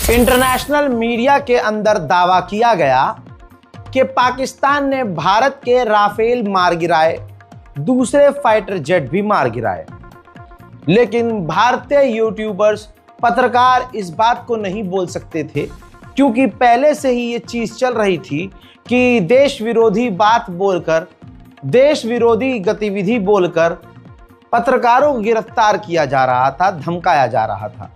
International media के अंदर दावा किया गया कि पाकिस्तान ने भारत के राफेल मार गिराए, दूसरे फाइटर जेट भी मार गिराए। लेकिन भारतीय यूट्यूबर्स, पत्रकार इस बात को नहीं बोल सकते थे, क्योंकि पहले से ही ये चीज़ चल रही थी कि देश विरोधी बात बोलकर, देश विरोधी गतिविधि बोलकर पत्रकारों को गिरफ्तार किया जा रहा था, धमकाया जा रहा था।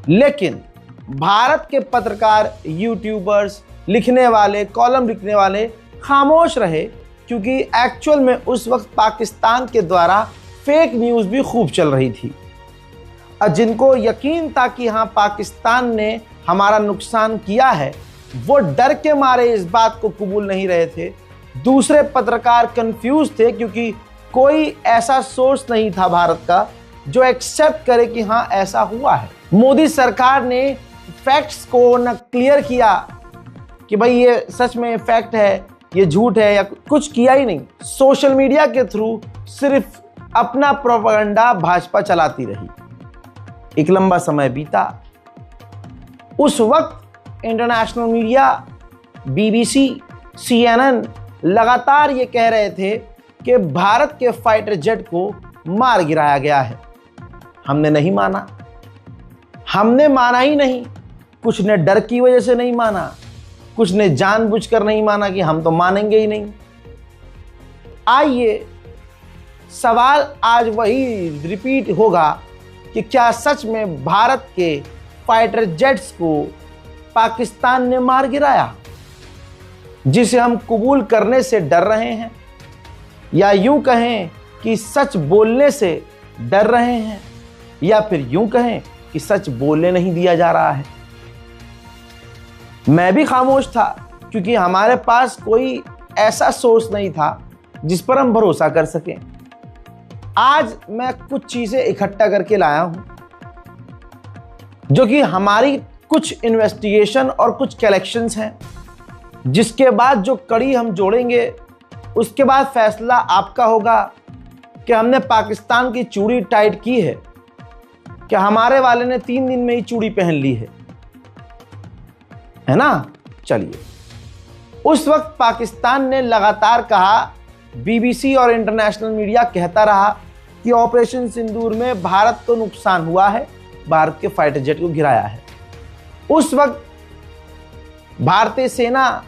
लेकिन भारत के पत्रकार, यूट्यूबर्स, लिखने वाले, कॉलम लिखने वाले खामोश रहे, क्योंकि एक्चुअल में उस वक्त पाकिस्तान के द्वारा फेक न्यूज़ भी खूब चल रही थी। और जिनको यकीन था कि हाँ पाकिस्तान ने हमारा नुकसान किया है, वो डर के मारे इस बात को कबूल नहीं रहे थे। दूसरे पत्रकार कंफ्यूज थे, क्योंकि कोई ऐसा सोर्स नहीं था भारत का जो एक्सेप्ट करे कि हाँ ऐसा हुआ है। मोदी सरकार ने फैक्ट्स को न क्लियर किया कि भाई ये सच में फैक्ट है, ये झूठ है, या कुछ किया ही नहीं। सोशल मीडिया के थ्रू सिर्फ अपना प्रोपेगेंडा भाजपा चलाती रही। एक लंबा समय बीता। उस वक्त इंटरनेशनल मीडिया, BBC, CNN लगातार ये कह रहे थे कि भारत के फाइटर जेट को मार गिराया गया है। हमने नहीं माना, हमने माना ही नहीं। कुछ ने डर की वजह से नहीं माना, कुछ ने जानबूझकर नहीं माना कि हम तो मानेंगे ही नहीं। आइए, सवाल आज वही रिपीट होगा कि क्या सच में भारत के फाइटर जेट्स को पाकिस्तान ने मार गिराया, जिसे हम कबूल करने से डर रहे हैं, या यूं कहें कि सच बोलने से डर रहे हैं, या फिर यूं कहें कि सच बोलने नहीं दिया जा रहा है। मैं भी खामोश था, क्योंकि हमारे पास कोई ऐसा सोर्स नहीं था जिस पर हम भरोसा कर सकें। आज मैं कुछ चीजें इकट्ठा करके लाया हूं, जो कि हमारी कुछ इन्वेस्टिगेशन और कुछ कलेक्शंस हैं, जिसके बाद जो कड़ी हम जोड़ेंगे, उसके बाद फैसला आपका होगा कि हमने पाकिस्तान की चूड़ी टाइट की है, कि हमारे वाले ने 3 दिन में ही चूड़ी पहन ली है ना। चलिए, उस वक्त पाकिस्तान ने लगातार कहा, BBC और इंटरनेशनल मीडिया कहता रहा कि ऑपरेशन सिंदूर में भारत को नुकसान हुआ है, भारत के फाइटर जेट को गिराया है। उस वक्त भारतीय सेना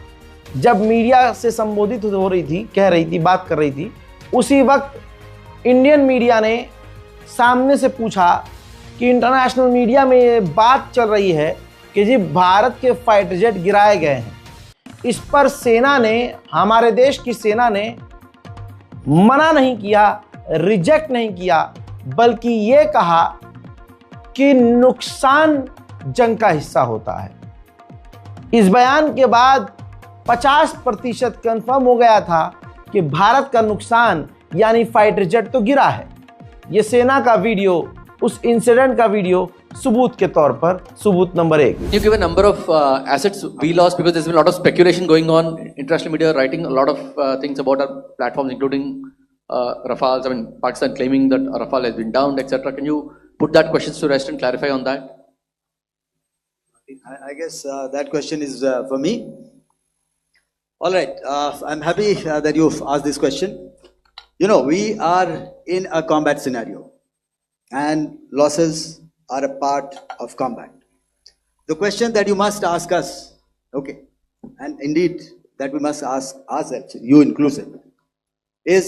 जब मीडिया से संबोधित हो रही थी, कह रही थी, बात कर रही थी, उसी वक्त इंडियन मीडिया ने सामने से पूछा कि इंटरनेशनल मीडिया में ये बात चल रही है कि जी भारत के फाइटर जेट गिराए गए हैं। इस पर सेना ने, हमारे देश की सेना ने मना नहीं किया, रिजेक्ट नहीं किया, बल्कि ये कहा कि नुकसान जंग का हिस्सा होता है। इस बयान के बाद 50% कंफर्म हो गया था कि भारत का नुकसान यानी फाइटर जेट तो गिरा है। ये सेना का वीडियो, उस इंसिडेंट का वीडियो सबूत के तौर पर, सबूत number 1। You give a number of assets we lost because there's been a lot of speculation going on. International media writing a lot of things about our platforms, including Rafales. I mean, Pakistan claiming that Rafale has been downed, etc. Can you put that question to rest and clarify on that? I guess that question is for me. All right, I'm happy that you've asked this question. You know, we are in a combat scenario, and losses are a part of combat. The question that you must ask us, okay, and indeed that we must ask ourselves, you inclusive, is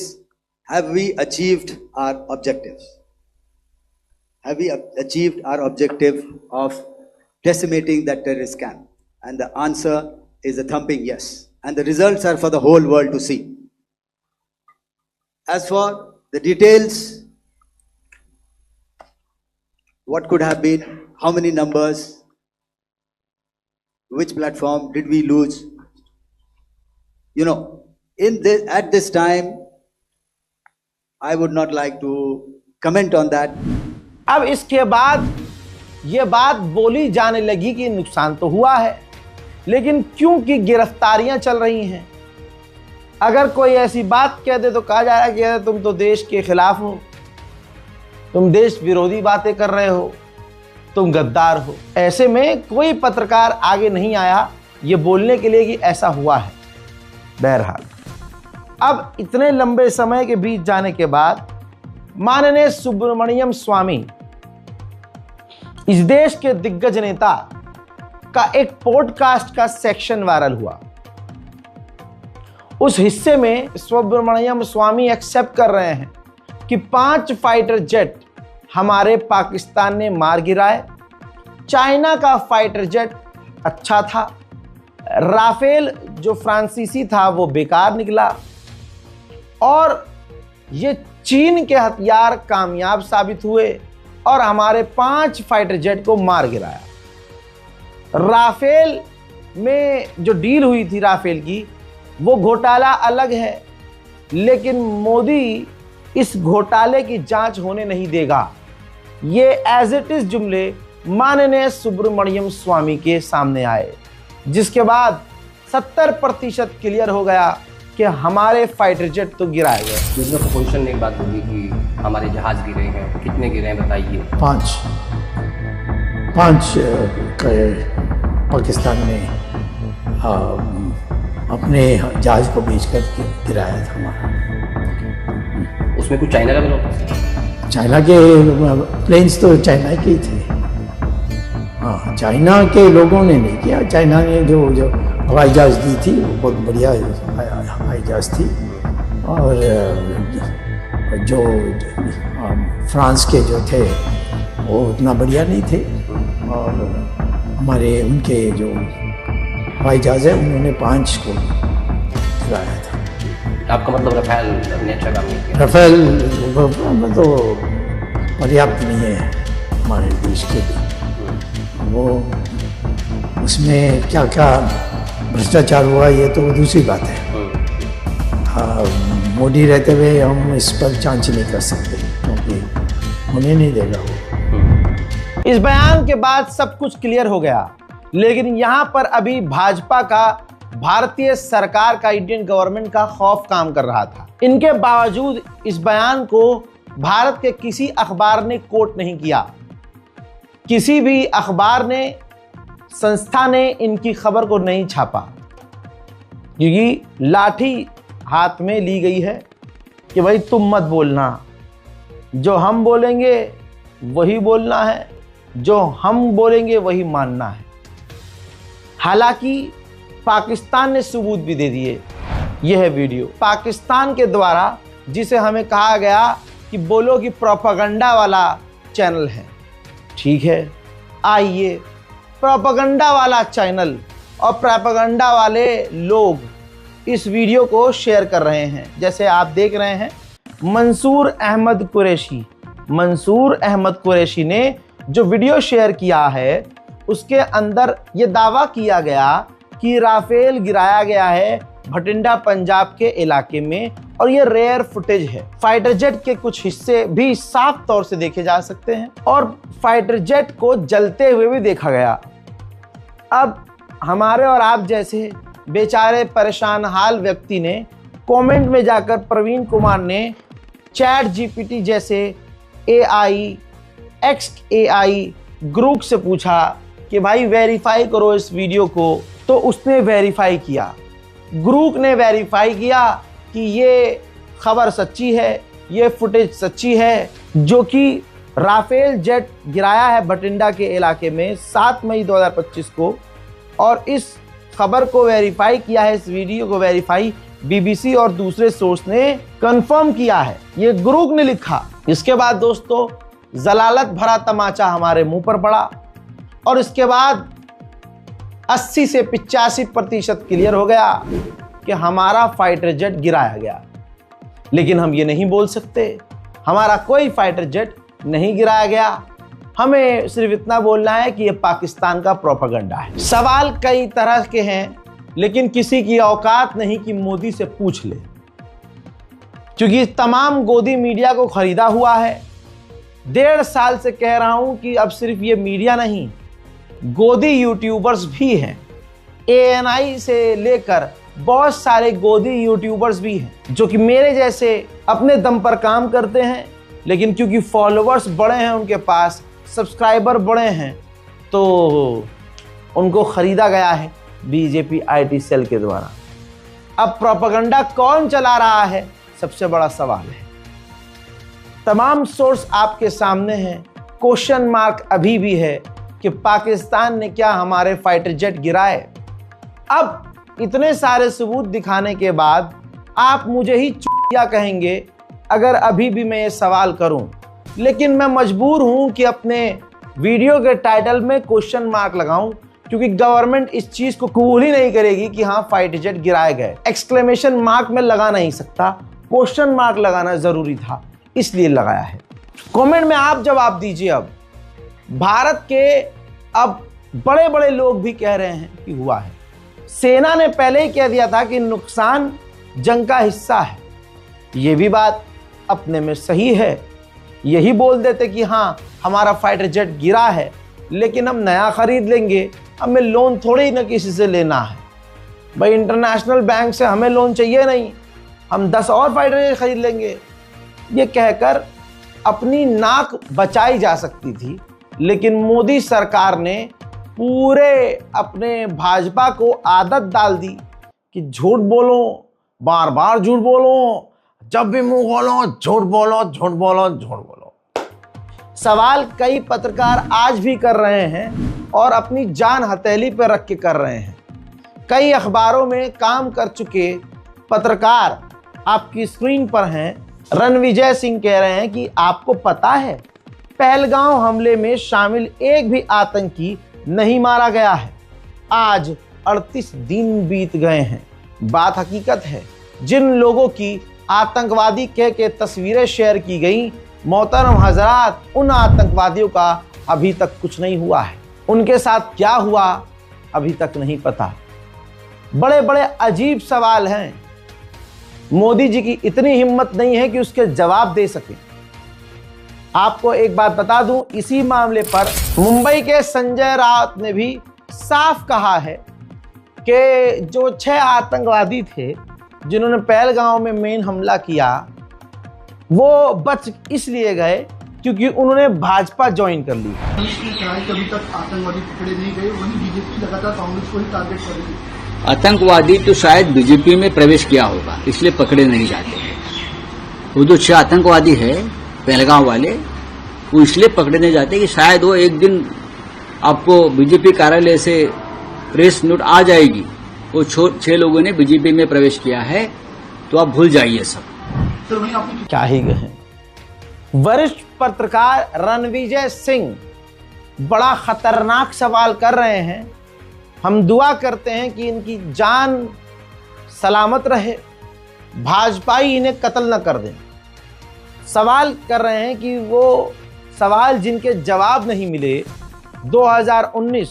have we achieved our objectives? Have we achieved our objective of decimating that terrorist camp? And the answer is a thumping yes. And the results are for the whole world to see. As for the details, what could have been, how many numbers, which platform did we lose? You know, at this time, I would not like to comment on that. अब इसके बाद ये बात बोली जाने लगी कि नुकसान तो हुआ है, लेकिन क्योंकि गिरफ्तारियां चल रही हैं, अगर कोई ऐसी बात कह दे तो कहा जा रहा है कि तुम तो देश के खिलाफ हो, तुम देश विरोधी बातें कर रहे हो। तुम गद्दार हो। ऐसे में कोई पत्रकार आगे नहीं आया ये बोलने के लिए कि ऐसा हुआ है। बहरहाल अब इतने लंबे समय के बीच जाने के बाद माननीय सुब्रमण्यम स्वामी, इस देश के दिग्गज नेता का एक पॉडकास्ट का सेक्शन वायरल हुआ। उस हिस्से में सुब्रमण्यम स्वामी एक्सेप्ट कर रहे हैं कि 5 फाइटर जेट हमारे पाकिस्तान ने मार गिराए। चाइना का फाइटर जेट अच्छा था, राफेल जो फ्रांसीसी था वो बेकार निकला, और ये चीन के हथियार कामयाब साबित हुए और हमारे 5 फाइटर जेट को मार गिराया। राफेल में जो डील हुई थी राफेल की, वो घोटाला अलग है, लेकिन मोदी इस घोटाले की जांच होने नहीं देगा। ये एज इट इज जुमले माननीय सुब्रमण्यम स्वामी के सामने आए, जिसके बाद 70% क्लियर हो गया कि हमारे फाइटर जेट तो गिराए गए। इसमें अपोजिशन ने एक बात बोली कि हमारे जहाज गिरे हैं, कितने गिरे हैं बताइए। 5 पाकिस्तान ने अपने जहाज को बेचकर गिराया था हमारा। उसमें कुछ चाइना का भी होता? चाइना के प्लेन्स तो चाइना के ही थे। हाँ, चाइना के लोगों ने नहीं किया। चाइना ने जो हवाई जहाज दी थी वो बहुत बढ़िया हवाई जहाज थी, और जो फ्रांस के जो थे वो उतना बढ़िया नहीं थे, और हमारे उनके जो हवाई जहाज है उन्होंने 5 को गिराया था। आपका मतलब रफेल ने अच्छा काम नहीं किया? रफेल में तो पर्याप्त नहीं है हमारे देश के लिए। वो उसमें क्या क्या भ्रष्टाचार हुआ ये तो दूसरी बात है। मोदी रहते हुए हम इस पर जांच नहीं कर सकते, क्योंकि होने नहीं देगा वो। इस बयान के बाद सब कुछ क्लियर हो गया, लेकिन यहां पर अभी भाजपा का, भारतीय सरकार का, इंडियन गवर्नमेंट का खौफ काम कर रहा था। इनके बावजूद इस बयान को भारत के किसी अखबार ने कोट नहीं किया। किसी भी अखबार ने, संस्था ने इनकी खबर को नहीं छापा, क्योंकि लाठी हाथ में ली गई है कि भाई तुम मत बोलना, जो हम बोलेंगे वही बोलना है, जो हम बोलेंगे वही मानना है। हालांकि पाकिस्तान ने सबूत भी दे दिए। यह है वीडियो पाकिस्तान के द्वारा, जिसे हमें कहा गया कि बोलो कि प्रोपेगेंडा वाला चैनल है। ठीक है, आइए, प्रोपेगेंडा वाला चैनल और प्रोपेगेंडा वाले लोग इस वीडियो को शेयर कर रहे हैं। जैसे आप देख रहे हैं, मंसूर अहमद कुरैशी ने जो वीडियो शेयर किया है, उसके अंदर ये दावा किया गया कि राफेल गिराया गया है भटिंडा पंजाब के इलाके में, और ये रेयर फुटेज है। फाइटर जेट के कुछ हिस्से भी साफ तौर से देखे जा सकते हैं, और फाइटर जेट को जलते हुए भी देखा गया। अब हमारे और आप जैसे बेचारे परेशान हाल व्यक्ति ने कमेंट में जाकर प्रवीण कुमार ने चैट जीपीटी जैसे AI, XAI ग्रुप से पूछा कि भाई वेरीफाई करो इस वीडियो को, तो उसने वेरीफाई किया। ग्रुप ने वेरीफाई किया कि ये खबर सच्ची है, ये फुटेज सच्ची है, जो कि राफेल जेट गिराया है भटिंडा के इलाके में 7 मई 2025 को, और इस खबर को वेरीफाई किया है, इस वीडियो को वेरीफाई BBC और दूसरे सोर्स ने कंफर्म किया है। ये ग्रुप ने लिखा। इसके बाद दोस्तों जलालत भरा तमाचा हमारे मुंह पर पड़ा, और इसके बाद 80 से 85% क्लियर हो गया कि हमारा फाइटर जेट गिराया गया। लेकिन हम ये नहीं बोल सकते हमारा कोई फाइटर जेट नहीं गिराया गया। हमें सिर्फ इतना बोलना है कि ये पाकिस्तान का प्रोपेगेंडा है। सवाल कई तरह के हैं, लेकिन किसी की औकात नहीं कि मोदी से पूछ ले, क्योंकि तमाम गोदी मीडिया को खरीदा हुआ है। 1.5 साल से कह रहा हूं कि अब सिर्फ ये मीडिया नहीं, गोदी यूट्यूबर्स भी हैं। ANI से लेकर बहुत सारे गोदी यूट्यूबर्स भी हैं, जो कि मेरे जैसे अपने दम पर काम करते हैं, लेकिन क्योंकि फॉलोअर्स बड़े हैं उनके पास, सब्सक्राइबर बढ़े हैं तो उनको खरीदा गया है बीजेपी आईटी सेल के द्वारा। अब प्रोपेगेंडा कौन चला रहा है, सबसे बड़ा सवाल है। तमाम सोर्स आपके सामने हैं। क्वेश्चन मार्क अभी भी है कि पाकिस्तान ने क्या हमारे फाइटर जेट गिराए। अब इतने सारे सबूत दिखाने के बाद आप मुझे ही चूतिया कहेंगे अगर अभी भी मैं ये सवाल करूं, लेकिन मैं मजबूर हूं कि अपने वीडियो के टाइटल में क्वेश्चन मार्क लगाऊं, क्योंकि गवर्नमेंट इस चीज को कबूल ही नहीं करेगी कि हाँ फाइटर जेट गिराए गए। एक्सक्लेमेशन मार्क में लगा नहीं सकता, क्वेश्चन मार्क लगाना जरूरी था, इसलिए लगाया है। कमेंट में आप जवाब दीजिए। अब भारत के अब बड़े बड़े लोग भी कह रहे हैं कि हुआ है। सेना ने पहले ही कह दिया था कि नुकसान जंग का हिस्सा है। ये भी बात अपने में सही है। यही बोल देते कि हाँ हमारा फाइटर जेट गिरा है, लेकिन हम नया खरीद लेंगे, हमें लोन थोड़ी ना किसी से लेना है। भाई इंटरनेशनल बैंक से हमें लोन चाहिए नहीं, हम 10 और फाइटर जेट खरीद लेंगे। ये कहकर अपनी नाक बचाई जा सकती थी, लेकिन मोदी सरकार ने पूरे अपने भाजपा को आदत डाल दी कि झूठ बोलो, बार बार झूठ बोलो, जब भी मुंह खोलो झूठ बोलो, झूठ बोलो, झूठ बोलो। सवाल कई पत्रकार आज भी कर रहे हैं और अपनी जान हथेली पर रख के कर रहे हैं। कई अखबारों में काम कर चुके पत्रकार आपकी स्क्रीन पर हैं। रणविजय सिंह कह रहे हैं कि आपको पता है पहलगांव हमले में शामिल एक भी आतंकी नहीं मारा गया है। आज 38 दिन बीत गए हैं। बात हकीकत है। जिन लोगों की आतंकवादी कह के तस्वीरें शेयर की गई, मोहतरम हजरात, उन आतंकवादियों का अभी तक कुछ नहीं हुआ है। उनके साथ क्या हुआ अभी तक नहीं पता। बड़े बड़े अजीब सवाल हैं। मोदी जी की इतनी हिम्मत नहीं है कि उसके जवाब दे सके। आपको एक बात बता दूं, इसी मामले पर मुंबई के संजय राउत ने भी साफ कहा है कि जो 6 आतंकवादी थे जिन्होंने पहलगांव में मेन हमला किया, वो बच इसलिए गए क्योंकि उन्होंने भाजपा ज्वाइन कर ली। पुलिस ने कहा है कि अभी तक आतंकवादी पकड़े नहीं गए, वहीं बीजेपी लगातार कांग्रेस को ही टारगेट कर रही है। आतंकवादी तो शायद बीजेपी में प्रवेश किया होगा, इसलिए पकड़े नहीं जाते हैं। वो जो 6 आतंकवादी है पहलगांव वाले, वो इसलिए पकड़े नहीं जाते कि शायद वो एक दिन आपको बीजेपी कार्यालय से प्रेस नोट आ जाएगी, वो 6 लोगों ने बीजेपी में प्रवेश किया है, तो आप भूल जाइए सब। सर वहीं आपने क्या ही कहें। वरिष्ठ पत्रकार रणविजय सिंह बड़ा खतरनाक सवाल कर रहे हैं। हम दुआ करते हैं कि इनकी जान सलामत रहे, भाजपाई इन्हें कत्ल न कर दें। सवाल कर रहे हैं कि वो सवाल जिनके जवाब नहीं मिले। 2019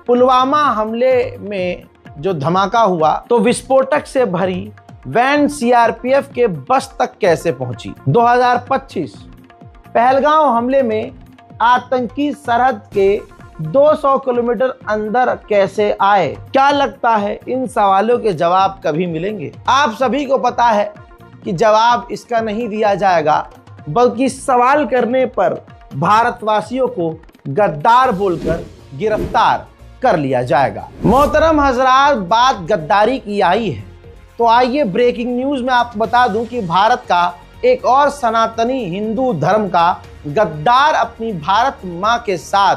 पुलवामा हमले में जो धमाका हुआ, तो विस्फोटक से भरी वैन सीआरपीएफ के बस तक कैसे पहुंची। 2025 पहलगांव हमले में आतंकी सरहद के 200 किलोमीटर अंदर कैसे आए। क्या लगता है इन सवालों के जवाब कभी मिलेंगे? आप सभी को पता है कि जवाब इसका नहीं दिया जाएगा, बल्कि सवाल करने पर भारतवासियों को गद्दार बोलकर गिरफ्तार कर लिया जाएगा। मोहतरम हजरात, बात गद्दारी की आई है तो आइए ब्रेकिंग न्यूज में आपको बता दूं कि भारत का एक और सनातनी हिंदू धर्म का गद्दार अपनी भारत मां के साथ,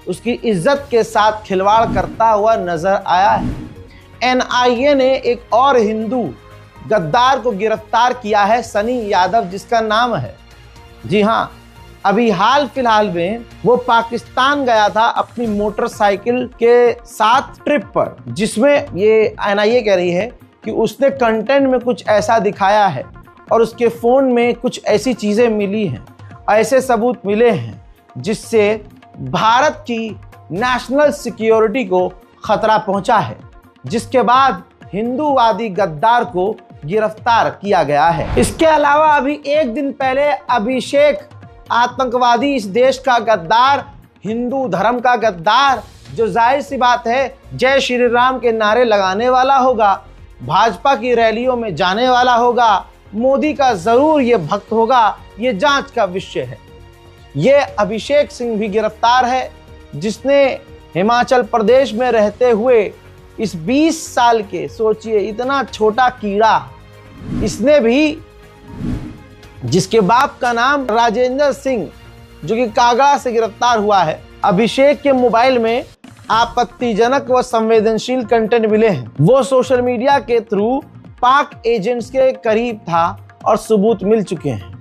उसकी इज्जत के साथ खिलवाड़ करता हुआ नजर आया है। एनआईए ने एक और हिंदू गद्दार को गिरफ्तार किया है, सनी यादव जिसका नाम है। जी हाँ, अभी हाल फिलहाल में वो पाकिस्तान गया था अपनी मोटरसाइकिल के साथ ट्रिप पर, जिसमें ये एनआईए कह रही है कि उसने कंटेंट में कुछ ऐसा दिखाया है और उसके फ़ोन में कुछ ऐसी चीज़ें मिली हैं, ऐसे सबूत मिले हैं जिससे भारत की नेशनल सिक्योरिटी को खतरा पहुंचा है, जिसके बाद हिंदूवादी गद्दार को गिरफ्तार किया गया है। इसके अलावा अभी एक दिन पहले अभिषेक, आतंकवादी, इस देश का गद्दार, हिंदू धर्म का गद्दार, जो जाहिर सी बात है जय श्री राम के नारे लगाने वाला होगा, भाजपा की रैलियों में जाने वाला होगा, मोदी का जरूर ये भक्त होगा, ये जांच का विषय है। ये अभिषेक सिंह भी गिरफ्तार है, जिसने हिमाचल प्रदेश में रहते हुए इस 20 साल के, सोचिए इतना छोटा कीड़ा, इसने भी, जिसके बाप का नाम राजेंद्र सिंह, जो कि कागड़ा से गिरफ्तार हुआ है। अभिषेक के मोबाइल में आपत्तिजनक व संवेदनशील कंटेंट मिले हैं। वो सोशल मीडिया के थ्रू पाक एजेंट्स के करीब था और सबूत मिल चुके हैं।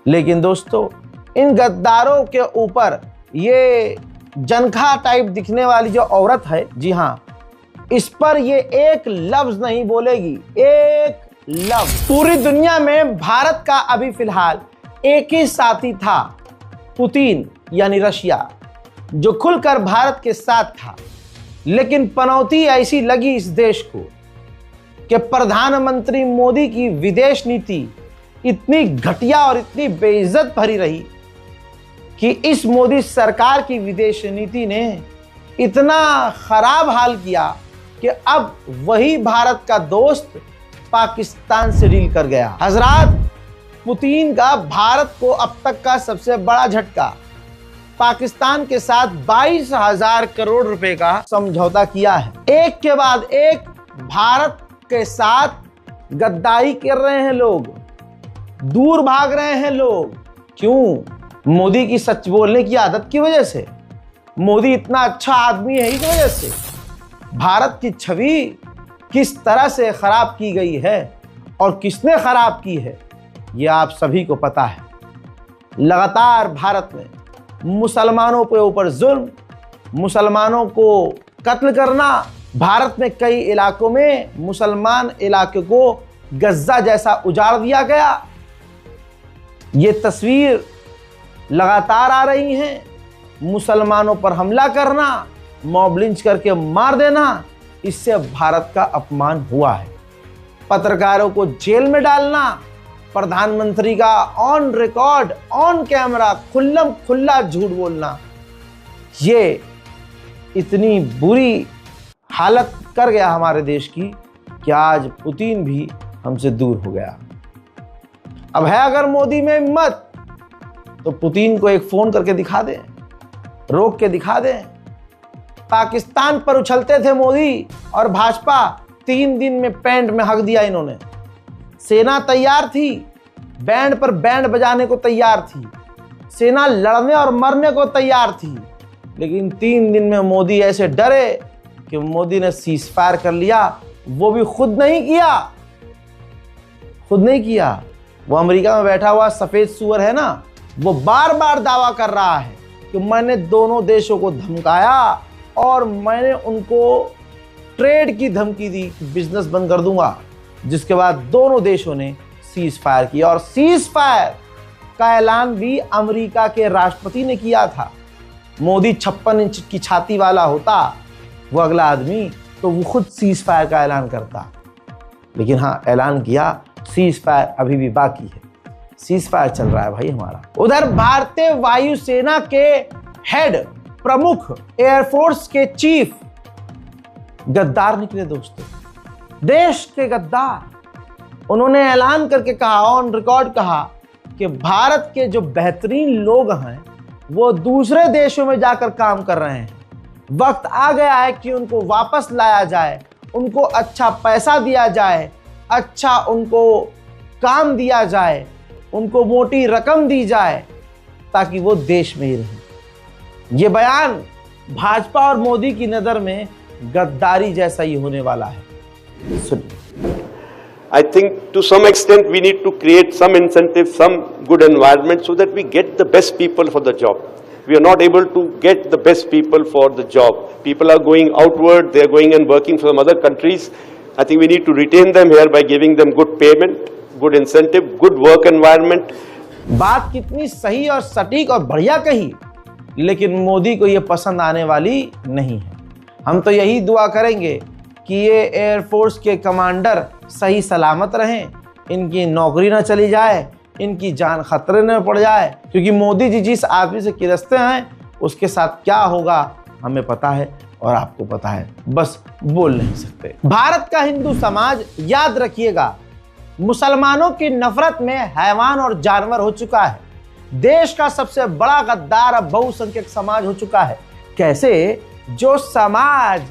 लेकिन दोस्तों, इन गद्दारों के ऊपर ये जनखा टाइप दिखने वाली जो औरत है, जी हाँ, इस पर ये एक लफ्ज नहीं बोलेगी, एक लफ्ज। पूरी दुनिया में भारत का अभी फिलहाल एक ही साथी था, पुतिन यानी रशिया, जो खुलकर भारत के साथ था। लेकिन पनौती ऐसी लगी इस देश को कि प्रधानमंत्री मोदी की विदेश नीति इतनी घटिया और इतनी बेइज्जत भरी रही कि इस मोदी सरकार की विदेश नीति ने इतना खराब हाल किया कि अब वही भारत का दोस्त पाकिस्तान से डील कर गया। हजरात, पुतिन का भारत को अब तक का सबसे बड़ा झटका, पाकिस्तान के साथ 22,000 करोड़ रुपए का समझौता किया है। एक के बाद एक भारत के साथ गद्दारी कर रहे हैं लोग, दूर भाग रहे हैं लोग। क्यों? मोदी की सच बोलने की आदत की वजह से। मोदी इतना अच्छा आदमी है, इस वजह से भारत की छवि किस तरह से खराब की गई है और किसने खराब की है, ये आप सभी को पता है। लगातार भारत में मुसलमानों के ऊपर जुल्म, मुसलमानों को कत्ल करना, भारत में कई इलाकों में मुसलमान इलाके को गज्जा जैसा उजाड़ दिया गया। ये तस्वीर लगातार आ रही हैं। मुसलमानों पर हमला करना, मॉब लिंच करके मार देना, इससे भारत का अपमान हुआ है। पत्रकारों को जेल में डालना, प्रधानमंत्री का ऑन रिकॉर्ड, ऑन कैमरा खुल्लम खुल्ला झूठ बोलना, ये इतनी बुरी हालत कर गया हमारे देश की कि आज पुतिन भी हमसे दूर हो गया। अब है अगर मोदी में हिम्मत तो पुतिन को एक फोन करके दिखा दें, रोक के दिखा दें। पाकिस्तान पर उछलते थे मोदी और भाजपा, 3 दिन में पैंट में हक दिया इन्होंने। सेना तैयार थी, बैंड पर बैंड बजाने को तैयार थी, सेना लड़ने और मरने को तैयार थी, लेकिन 3 दिन में मोदी ऐसे डरे कि मोदी ने सीज फायर कर लिया। वो भी खुद नहीं किया, खुद नहीं किया। वो अमेरिका में बैठा हुआ सफेद सुअर है ना, वो बार बार दावा कर रहा है कि मैंने दोनों देशों को धमकाया और मैंने उनको ट्रेड की धमकी दी, बिजनेस बंद कर दूंगा। जिसके बाद दोनों देशों ने सीज फायर किया और सीज फायर का ऐलान भी अमेरिका के राष्ट्रपति ने किया था। मोदी 56 इंच की छाती वाला होता वो अगला आदमी, तो वो खुद सीज फायर का ऐलान करता। लेकिन हाँ, ऐलान किया, सीज फायर अभी भी बाकी है। सीज फायर चल रहा है भाई हमारा। उधर भारतीय वायुसेना के हेड, प्रमुख, एयरफोर्स के चीफ गद्दार निकले दोस्तों, देश के गद्दार। उन्होंने ऐलान करके कहा, ऑन रिकॉर्ड कहा कि भारत के जो बेहतरीन लोग हैं वो दूसरे देशों में जाकर काम कर रहे हैं। वक्त आ गया है कि उनको वापस लाया जाए, उनको अच्छा पैसा दिया जाए, अच्छा उनको काम दिया जाए, उनको मोटी रकम दी जाए ताकि वो देश में ही रहें। ये बयान भाजपा और मोदी की नज़र में गद्दारी जैसा ही होने वाला है। सुनिए। I think to some extent we need to create some incentive, some good environment so that we get the best people for the job. We are not able to get the best people for the job. People are going outward, they are going and working from other countries. I think we need to retain them here by giving them good payment, good incentive, good work environment. बात कितनी सही और सटीक और बढ़िया कही, लेकिन मोदी को ये पसंद आने वाली नहीं है। हम तो यही दुआ करेंगे कि ये एयरफोर्स के कमांडर सही सलामत रहें, इनकी नौकरी ना चली जाए, इनकी जान खतरे में पड़ जाए, क्योंकि मोदी जी जिस आदमी से किरसते हैं उसके साथ क्या होगा हमें पता है और आपको पता है, बस बोल नहीं सकते। भारत का हिंदू समाज, याद रखिएगा, मुसलमानों की नफरत में हैवान और जानवर हो चुका है। देश का सबसे बड़ा गद्दार अब बहुसंख्यक समाज हो चुका है। कैसे? जो समाज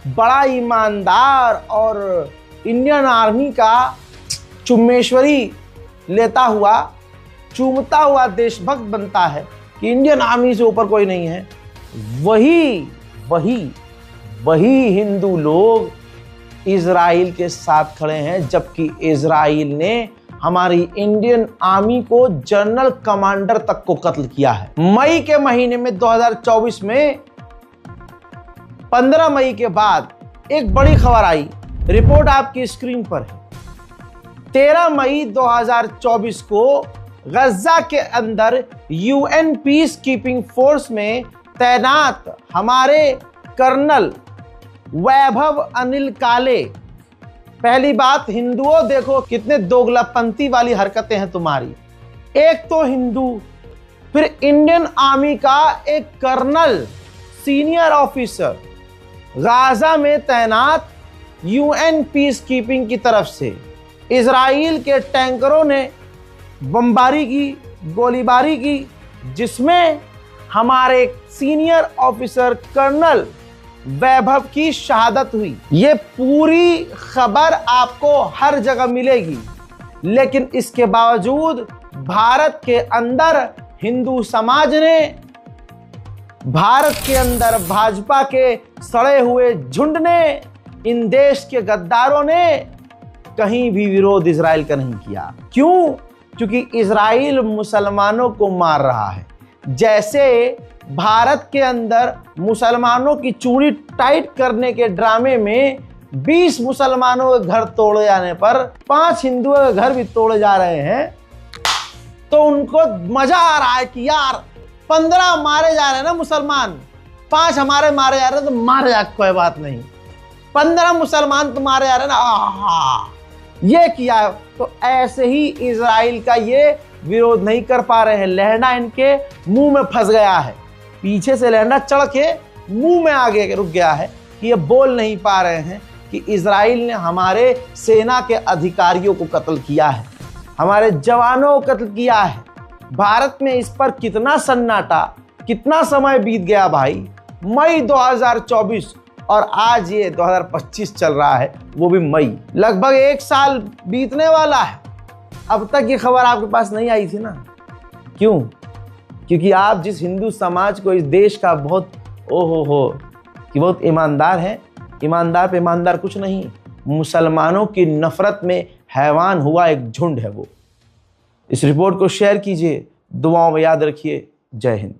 बड़ा ईमानदार और इंडियन आर्मी का चुम्मेश्वरी लेता हुआ, चूमता हुआ देशभक्त बनता है कि इंडियन आर्मी से ऊपर कोई नहीं है, वही हिंदू लोग इजराइल के साथ खड़े हैं, जबकि इजराइल ने हमारी इंडियन आर्मी को जनरल कमांडर तक को कत्ल किया है। मई के महीने में 2024 में 15 मई के बाद एक बड़ी खबर आई, रिपोर्ट आपकी स्क्रीन पर है। 13 मई 2024 को गजा के अंदर यूएन पीस कीपिंग फोर्स में तैनात हमारे कर्नल वैभव अनिल काले, पहली बात हिंदुओं देखो कितने दोगलापंथी वाली हरकतें हैं तुम्हारी। एक तो हिंदू, फिर इंडियन आर्मी का एक कर्नल सीनियर ऑफिसर गाजा में तैनात यूएन पीस कीपिंग की तरफ से इजराइल के टैंकरों ने बमबारी की, गोलीबारी की, जिसमें हमारे सीनियर ऑफिसर कर्नल वैभव की शहादत हुई। ये पूरी खबर आपको हर जगह मिलेगी, लेकिन इसके बावजूद भारत के अंदर हिंदू समाज ने, भारत के अंदर भाजपा के सड़े हुए झुंड ने, इन देश के गद्दारों ने कहीं भी विरोध इजराइल का नहीं किया। क्यों? क्योंकि इजराइल मुसलमानों को मार रहा है। जैसे भारत के अंदर मुसलमानों की चूड़ी टाइट करने के ड्रामे में 20 मुसलमानों के घर तोड़े जाने पर 5 हिंदुओं के घर भी तोड़े जा रहे हैं, तो उनको मजा आ रहा है कि यार 15 मारे जा रहे हैं ना मुसलमान, 5 हमारे मारे जा रहे हैं, तो मारे जा, कोई बात नहीं, 15 मुसलमान तो मारे जा रहे हैं ना, आहा ये किया। तो ऐसे ही इजराइल का ये विरोध नहीं कर पा रहे हैं, लहंगा इनके मुंह में फंस गया है, पीछे से लहंगा चढ़ के मुंह में आगे रुक गया है कि ये बोल नहीं पा रहे हैं कि इजराइल ने हमारे सेना के अधिकारियों को कत्ल किया है, हमारे जवानों को कत्ल किया है। भारत में इस पर कितना सन्नाटा, कितना समय बीत गया भाई। मई 2024 और आज ये 2025 चल रहा है, वो भी मई, लगभग 1 साल बीतने वाला है। अब तक ये खबर आपके पास नहीं आई थी ना। क्यों? क्योंकि आप जिस हिंदू समाज को, इस देश का बहुत कि बहुत ईमानदार है, ईमानदार पे ईमानदार कुछ नहीं, मुसलमानों की नफरत में हैवान हुआ एक झुंड है वो। इस रिपोर्ट को शेयर कीजिए, दुआओं में याद रखिए। जय हिंद।